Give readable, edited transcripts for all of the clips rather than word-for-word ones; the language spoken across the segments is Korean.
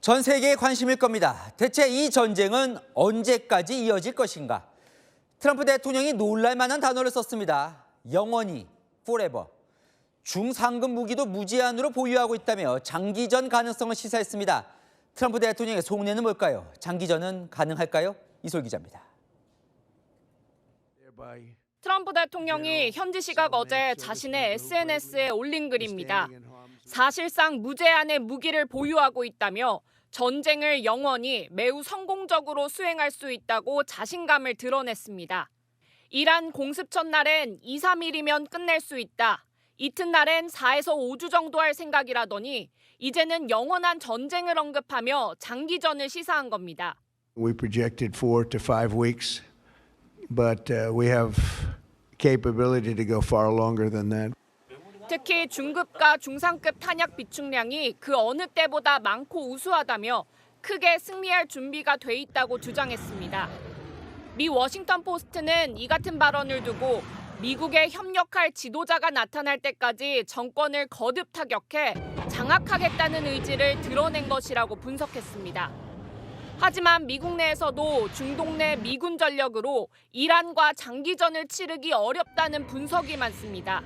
전 세계의 관심일 겁니다. 대체 이 전쟁은 언제까지 이어질 것인가? 트럼프 대통령이 놀랄 만한 단어를 썼습니다. 영원히, forever. 중상급 무기도 무제한으로 보유하고 있다며 장기전 가능성을 시사했습니다. 트럼프 대통령의 속내는 뭘까요? 장기전은 가능할까요? 이솔 기자입니다. 트럼프 대통령이 현지 시각 어제 자신의 SNS에 올린 글입니다. 사실상 무제한의 무기를 보유하고 있다며 전쟁을 영원히 매우 성공적으로 수행할 수 있다고 자신감을 드러냈습니다. 이란 공습 첫날엔 2, 3일이면 끝낼 수 있다. 이튿날엔 4에서 5주 정도 할 생각이라더니 이제는 영원한 전쟁을 언급하며 장기전을 시사한 겁니다. We projected 4 to 5 weeks, but we have capability to go far longer than that. 특히 중급과 중상급 탄약 비축량이 그 어느 때보다 많고 우수하다며 크게 승리할 준비가 돼 있다고 주장했습니다. 미 워싱턴 포스트는 이 같은 발언을 두고 미국에 협력할 지도자가 나타날 때까지 정권을 거듭 타격해 장악하겠다는 의지를 드러낸 것이라고 분석했습니다. 하지만 미국 내에서도 중동 내 미군 전력으로 이란과 장기전을 치르기 어렵다는 분석이 많습니다.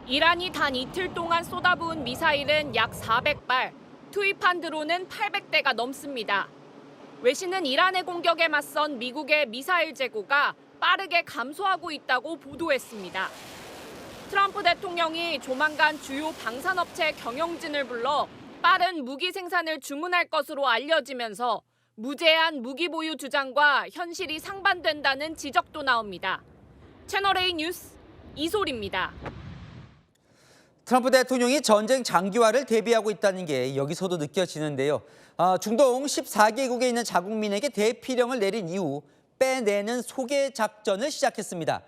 이란이 단 이틀 동안 쏟아부은 미사일은 약 400발, 투입한 드론은 800대가 넘습니다. 외신은 이란의 공격에 맞선 미국의 미사일 재고가 빠르게 감소하고 있다고 보도했습니다. 트럼프 대통령이 조만간 주요 방산업체 경영진을 불러 빠른 무기 생산을 주문할 것으로 알려지면서 무제한 무기 보유 주장과 현실이 상반된다는 지적도 나옵니다. 채널A 뉴스 이솔입니다. 트럼프 대통령이 전쟁 장기화를 대비하고 있다는 게 여기서도 느껴지는데요. 중동 14개국에 있는 자국민에게 대피령을 내린 이후 빼내는 소개 작전을 시작했습니다.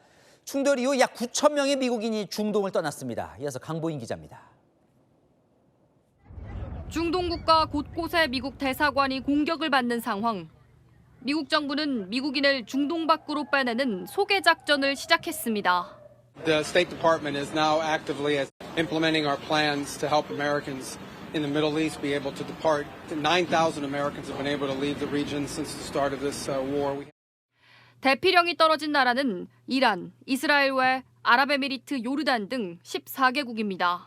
충돌 이후 약 9천 명의 미국인이 중동을 떠났습니다. 이어서 강보인 기자입니다. 중동 국가 곳곳에 미국 대사관이 공격을 받는 상황. 미국 정부는 미국인을 중동 밖으로 빼내는 소개 작전을 시작했습니다. The State Department is now actively implementing our plans to help Americans in the Middle East be able to depart. 9,000 Americans have been able to leave the region since the start of this war. 대피령이 떨어진 나라는 이란, 이스라엘 외 아랍에미리트, 요르단 등 14개국입니다.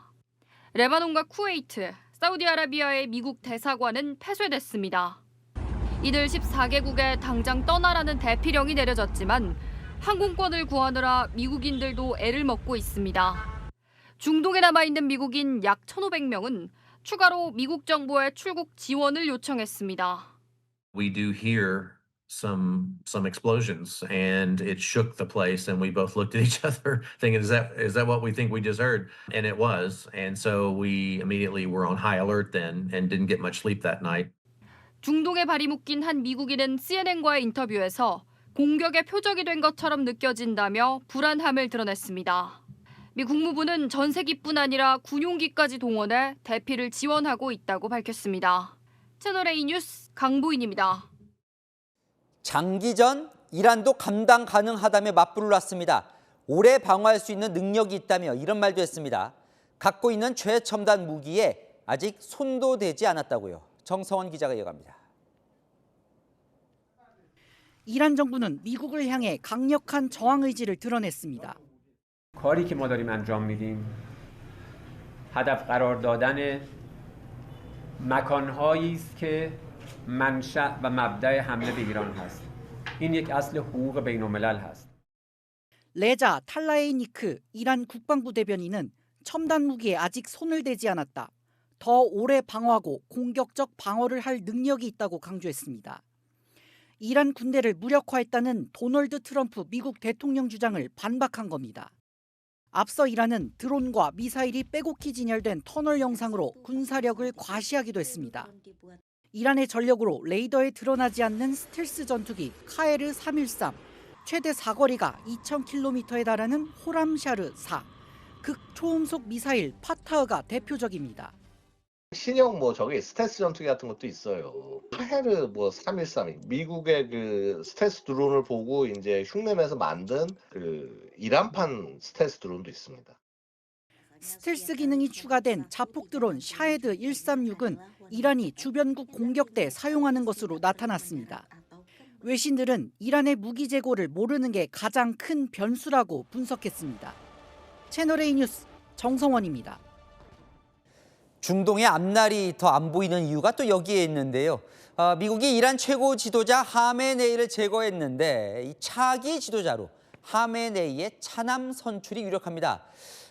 레바논과 쿠웨이트, 사우디아라비아의 미국 대사관은 폐쇄됐습니다. 이들 14개국에 당장 떠나라는 대피령이 내려졌지만 항공권을 구하느라 미국인들도 애를 먹고 있습니다. 중동에 남아있는 미국인 약 1,500명은 추가로 미국 정부에 출국 지원을 요청했습니다. We do hear some explosions and it shook the place and we both looked at each other thinking is that what we think we just heard? And it was. And so we immediately were on high alert then and didn't get much sleep that night. 중동에 발이 묶인 한 미국인은 CNN과의 인터뷰에서 공격의 표적이 된 것처럼 느껴진다며 불안함을 드러냈습니다. 미 국무부는 전세기뿐 아니라 군용기까지 동원해 대피를 지원하고 있다고 밝혔습니다. 채널A 뉴스 강보인입니다. 장기전, 이란도 감당 가능하다며 맞불을 놨습니다. 오래 방어할 수 있는 능력이 있다며 이런 말도 했습니다. 갖고 있는 최첨단 무기에 아직 손도 대지 않았다고요. 정성원 기자가 이어갑니다. 이란 정부는 미국을 향해 강력한 저항 의지를 드러냈습니다. کاری که ما داریم انجام میدیم هدف قرار دادن مکانهایی است که منشأ و مبدأ حمله به ایران هست. این یک اصل حقوق بین‌الملل هست. 레자 탈라에이니크 이란 국방부 대변인은 첨단 무기에 아직 손을 대지 않았다. 더 오래 방어하고 공격적 방어를 할 능력이 있다고 강조했습니다. 이란 군대를 무력화했다는 도널드 트럼프 미국 대통령 주장을 반박한 겁니다. 앞서 이란은 드론과 미사일이 빼곡히 진열된 터널 영상으로 군사력을 과시하기도 했습니다. 이란의 전력으로 레이더에 드러나지 않는 스텔스 전투기 카에르 313, 최대 사거리가 2,000km에 달하는 호람샤르-4, 극초음속 미사일 파타흐가 대표적입니다. 신형 저기 스텔스 전투기 같은 것도 있어요. 카헤르 313 미국의 그 스텔스 드론을 보고 이제 흉내내서 만든 그 이란판 스텔스 드론도 있습니다. 스텔스 기능이 추가된 자폭 드론 샤헤드 136은 이란이 주변국 공격 때 사용하는 것으로 나타났습니다. 외신들은 이란의 무기 재고를 모르는 게 가장 큰 변수라고 분석했습니다. 채널A 뉴스 정성원입니다. 중동의 앞날이 더 안 보이는 이유가 또 여기에 있는데요. 미국이 이란 최고 지도자 하메네이를 제거했는데 이 차기 지도자로 하메네이의 차남 선출이 유력합니다.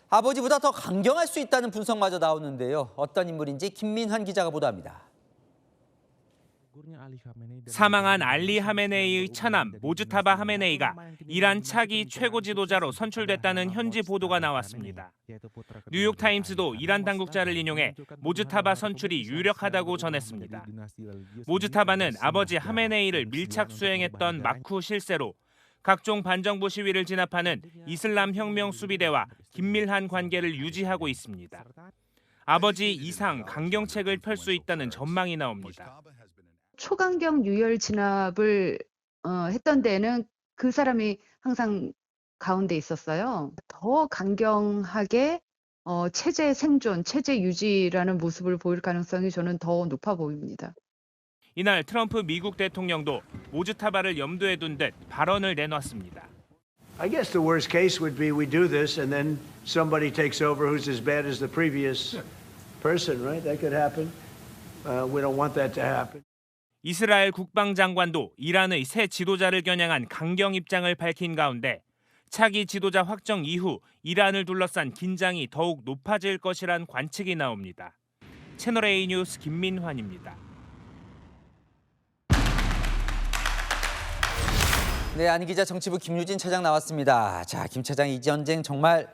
아버지보다 더 강경할 수 있다는 분석마저 나오는데요. 어떤 인물인지 김민환 기자가 보도합니다. 사망한 알리 하메네이의 차남 모즈타바 하메네이가 이란 차기 최고 지도자로 선출됐다는 현지 보도가 나왔습니다. 뉴욕타임스도 이란 당국자를 인용해 모즈타바 선출이 유력하다고 전했습니다. 모즈타바는 아버지 하메네이를 밀착 수행했던 마쿠 실세로 각종 반정부 시위를 진압하는 이슬람 혁명 수비대와 긴밀한 관계를 유지하고 있습니다. 아버지 이상 강경책을 펼 수 있다는 전망이 나옵니다. 초강경 유혈 진압을 했던 데는 그 사람이 항상 가운데 있었어요. 더 강경하게 체제 생존, 체제 유지라는 모습을 보일 가능성이 저는 더 높아 보입니다. 이날 트럼프 미국 대통령도 모즈타바를 염두에 둔 듯 발언을 내놨습니다. I guess the worst case would be we do this and then somebody takes over who's as bad as the previous person, right? That could happen. We don't want that to happen. 이스라엘 국방장관도 이란의 새 지도자를 겨냥한 강경 입장을 밝힌 가운데 차기 지도자 확정 이후 이란을 둘러싼 긴장이 더욱 높아질 것이란 관측이 나옵니다. 채널A 뉴스 김민환입니다. 네, 안 기자, 정치부 김유진 차장 나왔습니다. 자, 김 차장, 이 전쟁 정말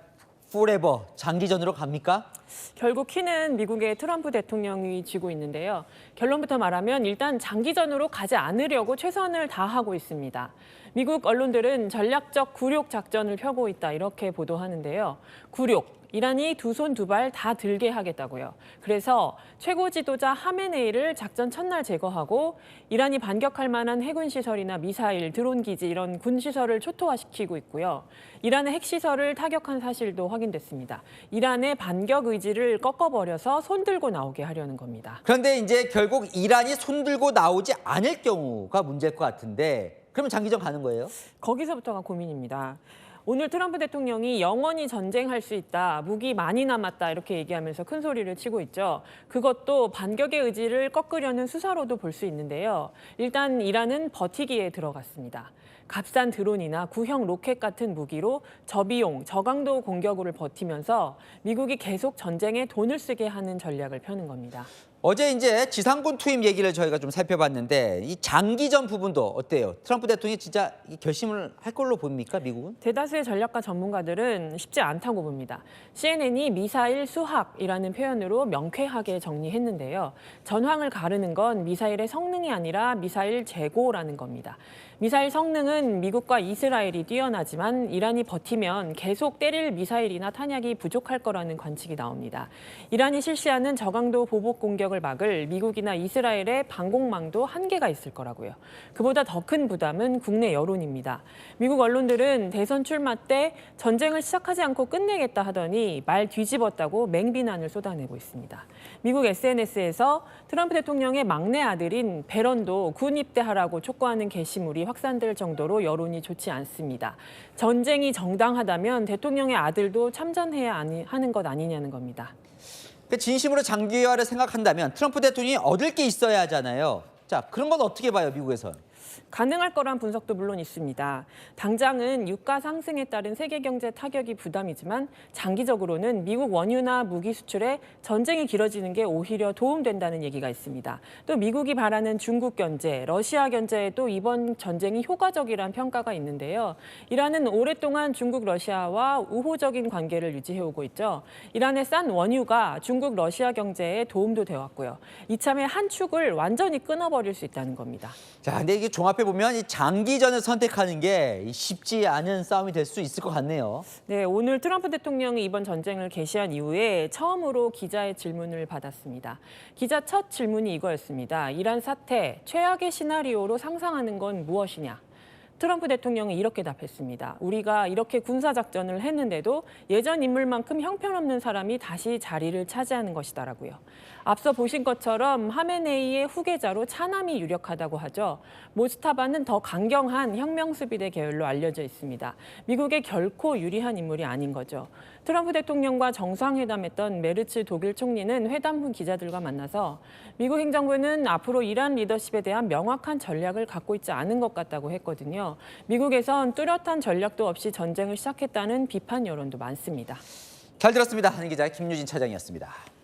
forever 장기전으로 갑니까? 결국 키는 미국의 트럼프 대통령이 쥐고 있는데요. 결론부터 말하면 일단 장기전으로 가지 않으려고 최선을 다하고 있습니다. 미국 언론들은 전략적 굴욕 작전을 펴고 있다 이렇게 보도하는데요. 굴욕, 이란이 두 손 두 발 다 들게 하겠다고요. 그래서 최고 지도자 하메네이를 작전 첫날 제거하고 이란이 반격할 만한 해군 시설이나 미사일, 드론 기지 이런 군 시설을 초토화시키고 있고요. 이란의 핵 시설을 타격한 사실도 확인됐습니다. 이란의 반격 의지를 꺾어버려서 손 들고 나오게 하려는 겁니다. 그런데 이제 결국 이란이 손 들고 나오지 않을 경우가 문제일 것 같은데 그러면 장기전 가는 거예요? 거기서부터가 고민입니다. 오늘 트럼프 대통령이 영원히 전쟁할 수 있다, 무기 많이 남았다 이렇게 얘기하면서 큰 소리를 치고 있죠. 그것도 반격의 의지를 꺾으려는 수사로도 볼 수 있는데요. 일단 이란은 버티기에 들어갔습니다. 값싼 드론이나 구형 로켓 같은 무기로 저비용, 저강도 공격으로 버티면서 미국이 계속 전쟁에 돈을 쓰게 하는 전략을 펴는 겁니다. 어제 이제 지상군 투입 얘기를 저희가 좀 살펴봤는데 이 장기전 부분도 어때요? 트럼프 대통령이 진짜 결심을 할 걸로 보입니까, 미국은? 대다수의 전략가 전문가들은 쉽지 않다고 봅니다. CNN이 미사일 수학이라는 표현으로 명쾌하게 정리했는데요. 전황을 가르는 건 미사일의 성능이 아니라 미사일 재고라는 겁니다. 미사일 성능은 미국과 이스라엘이 뛰어나지만 이란이 버티면 계속 때릴 미사일이나 탄약이 부족할 거라는 관측이 나옵니다. 이란이 실시하는 저강도 보복 공격을 막을 미국이나 이스라엘의 방공망도 한계가 있을 거라고요. 그보다 더 큰 부담은 국내 여론입니다. 미국 언론들은 대선 출마 때 전쟁을 시작하지 않고 끝내겠다 하더니 말 뒤집었다고 맹비난을 쏟아내고 있습니다. 미국 SNS에서 트럼프 대통령의 막내 아들인 베런도 군 입대하라고 촉구하는 게시물이 확산될 정도로 여론이 좋지 않습니다. 전쟁이 정당하다면 대통령의 아들도 참전해야 하는 것 아니냐는 겁니다. 진심으로 장기화를 생각한다면 트럼프 대통령이 얻을 게 있어야 하잖아요. 자, 그런 건 어떻게 봐요, 미국에선? 가능할 거란 분석도 물론 있습니다. 당장은 유가 상승에 따른 세계 경제 타격이 부담이지만 장기적으로는 미국 원유나 무기 수출에 전쟁이 길어지는 게 오히려 도움된다는 얘기가 있습니다. 또 미국이 바라는 중국 견제, 러시아 견제에도 이번 전쟁이 효과적이란 평가가 있는데요. 이란은 오랫동안 중국 러시아와 우호적인 관계를 유지해오고 있죠. 이란의 싼 원유가 중국 러시아 경제에 도움도 되었고요. 이참에 한 축을 완전히 끊어버릴 수 있다는 겁니다. 자, 근데 이게 종합해 보면 이 장기전을 선택하는 게 쉽지 않은 싸움이 될 수 있을 것 같네요. 네, 오늘 트럼프 대통령이 이번 전쟁을 개시한 이후에 처음으로 기자의 질문을 받았습니다. 기자 첫 질문이 이거였습니다. 이란 사태, 최악의 시나리오로 상상하는 건 무엇이냐? 트럼프 대통령이 이렇게 답했습니다. 우리가 이렇게 군사작전을 했는데도 예전 인물만큼 형편없는 사람이 다시 자리를 차지하는 것이다라고요. 앞서 보신 것처럼 하메네이의 후계자로 차남이 유력하다고 하죠. 모즈타바는 더 강경한 혁명수비대 계열로 알려져 있습니다. 미국에 결코 유리한 인물이 아닌 거죠. 트럼프 대통령과 정상회담했던 메르츠 독일 총리는 회담 후 기자들과 만나서 미국 행정부는 앞으로 이란 리더십에 대한 명확한 전략을 갖고 있지 않은 것 같다고 했거든요. 미국에선 뚜렷한 전략도 없이 전쟁을 시작했다는 비판 여론도 많습니다. 잘 들었습니다. 한 기자의 김유진 차장이었습니다.